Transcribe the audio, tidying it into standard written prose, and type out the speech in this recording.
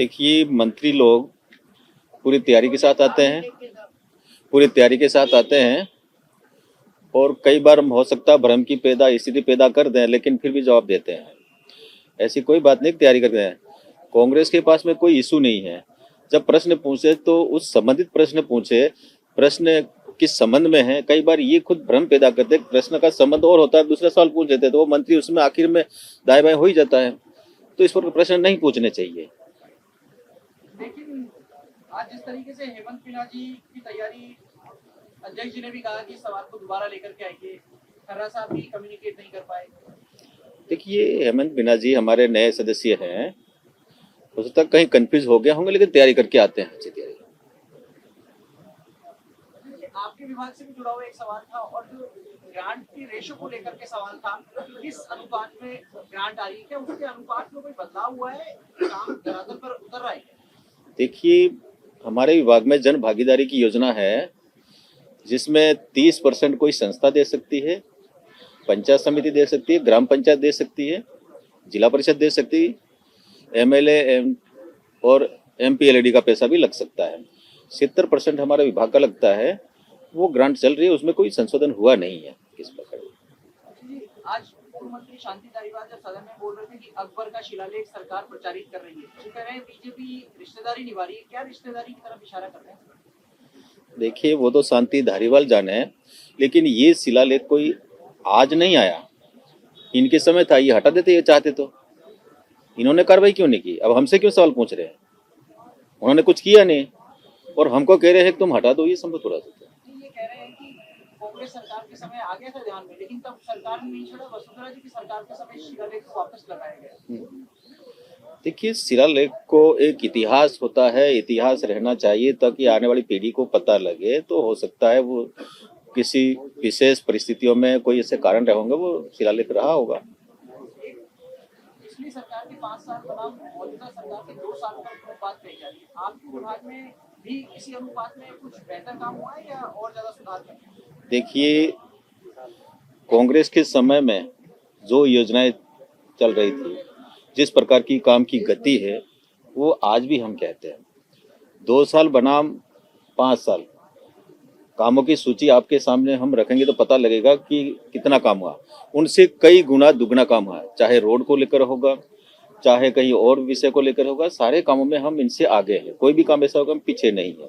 देखिए, मंत्री लोग पूरी तैयारी के साथ आते हैं, और कई बार हो सकता है भ्रम की स्थिति पैदा कर दें, लेकिन फिर भी जवाब देते हैं। ऐसी कोई बात नहीं, तैयारी करते हैं। कांग्रेस के पास में कोई इशू नहीं है। जब प्रश्न पूछे तो उस संबंधित प्रश्न पूछे, प्रश्न किस संबंध में है। कई बार ये खुद भ्रम पैदा करते, प्रश्न का संबंध और होता है, दूसरा सवाल पूछ देते हैं, तो वो मंत्री उसमें आखिर में दाएं बाएं हो ही जाता है। तो इस पर प्रश्न नहीं पूछने चाहिए। लेकिन आज जिस तरीके से हेमंत बिना जी की तैयारी, अध्यक्ष जी ने भी कहा कि सवाल को दोबारा लेकर के आएंगे, खर्रा साहब भी कम्युनिकेट नहीं कर पाए। देखिए, हेमंत बिना जी हमारे नए सदस्य हैं, हो सकता है कहीं कंफ्यूज हो गया होंगे, लेकिन तैयारी करके आते हैं, अच्छी तैयारी। आपके विभाग से भी जुड़ा हुआ एक सवाल था, और जो ग्रांट की रेशो को लेकर के सवाल था, किस अनुपात में ग्रांट आ रही है, क्या उसके अनुपात में कोई बदलाव हुआ है, काम धरातल पर उतर रहा है? देखिए, हमारे विभाग में जन भागीदारी की योजना है, जिसमें 30% कोई संस्था दे सकती है, पंचायत समिति दे सकती है, ग्राम पंचायत दे सकती है, जिला परिषद दे सकती है, एमएलए और एमपीएलएडी का पैसा भी लग सकता है। 70% हमारे विभाग का लगता है। वो ग्रांट चल रही है, उसमें कोई संशोधन हुआ नहीं है किस प्रकार। आज पूर्व मंत्री शांति धारीवाल जब सदन में बोल रहे थे कि अकबर का शिलालेख सरकार प्रचारित कर रही है, तो कह रहे हैं बीजेपी रिश्तेदारी निभा रही है, क्या रिश्तेदारी की तरफ इशारा कर रहे हैं? देखिए, वो तो शांति धारीवाल जाने, लेकिन ये शिलालेख कोई आज नहीं आया, इनके समय था, ये हटा देते ये चाहते तो। इन्होंने कार्रवाई क्यों नहीं की? अब हमसे क्यों सवाल पूछ रहे हैं? उन्होंने कुछ किया नहीं और हमको कह रहे हैं कि तुम हटा दो, ये संभव थोड़ा सा। ये कह रहे हैं कि कांग्रेस सरकार के समय आ गया था ध्यान में, लेकिन तब सरकार ने नहीं छोड़ा, वसुंधरा जी की सरकार के समय शिलालेख को वापस लगाया गया। देखिए, शिलालेख को एक इतिहास होता है, इतिहास रहना चाहिए ताकि आने वाली पीढ़ी को पता लगे। तो हो सकता है वो किसी विशेष परिस्थितियों में कोई ऐसे कारण रहे होंगे, वो शिलालेख रहा होगा। पिछली सरकार के 5 साल बनाम मौजूदा सरकार के 2 साल का अनुपात तय किया गया। आपके विभाग में भी इसी अनुपात में कुछ बेहतर काम हुआ है या और ज्यादा सुधार करना है? देखिए, कांग्रेस के समय में जो योजनाएं चल रही थी, जिस प्रकार की काम की गति है, वो आज भी हम कहते हैं। 2 साल बनाम 5 साल, कामों की सूची आपके सामने हम रखेंगे तो पता लगेगा कि कितना काम हुआ। उनसे कई गुना दुगना काम हुआ, चाहे रोड को लेकर होगा, चाहे कहीं और विषय को लेकर होगा। सारे कामों में हम इनसे आगे हैं, कोई भी काम ऐसा होगा हम पीछे नहीं है।